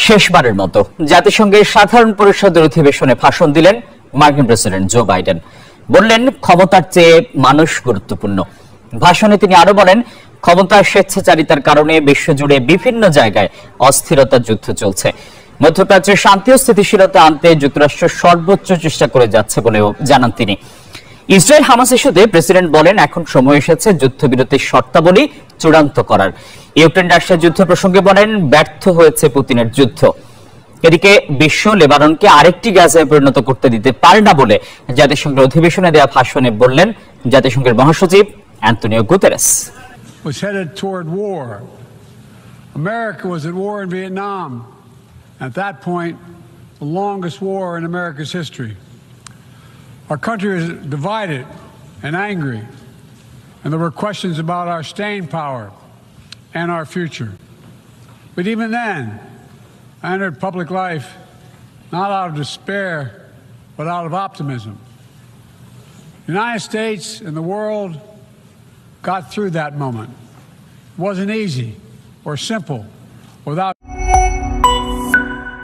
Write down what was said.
শেষবারের মতো জাতিসংঘের সাধারণ পরিষদের অধিবেশনে ভাষণ দিলেন মার্কিন প্রেসিডেন্ট জো বাইডেন। বললেন, ক্ষমতার চেয়ে মানুষ গুরুত্বপূর্ণ। ভাষণে তিনি আরো বলেন, ক্ষমতার স্বেচ্ছাচারিতার কারণে বিশ্বজুড়ে বিভিন্ন জায়গায় অস্থিরতার যুদ্ধ চলছে। মধ্যপ্রাচ্যে শান্তি ও স্থিতিশীলতা আনতে যুক্তরাষ্ট্র সর্বোচ্চ চেষ্টা করে যাচ্ছে বলেও জানান তিনি। ইসরায়েল হামাস ইস্যুতে প্রেসিডেন্ট বলেন, এখন সময় এসেছে যুদ্ধবিরতির শর্তাবলী চূড়ান্ত করার। ইউক্রেন রাশিয়া যুদ্ধ প্রসঙ্গে বলেন, ব্যর্থ হয়েছে পুতিনের যুদ্ধ। এদিকে বিশ্ব লেবাননকে আরেকটি গাজায় পরিণত করতে দিতে পারে না বলে জাতিসংঘের অধিবেশনে দেওয়া ভাষণে বললেন জাতিসংঘের মহাসচিব Antonio Guterres. Was headed toward war. America was at war in Vietnam. At that point, the longest war in America's history. Our country was divided and angry, and there were questions about our staying power and our future. But even then, I entered public life not out of despair, but out of optimism. The United States and the world got through that moment. It wasn't easy or simple without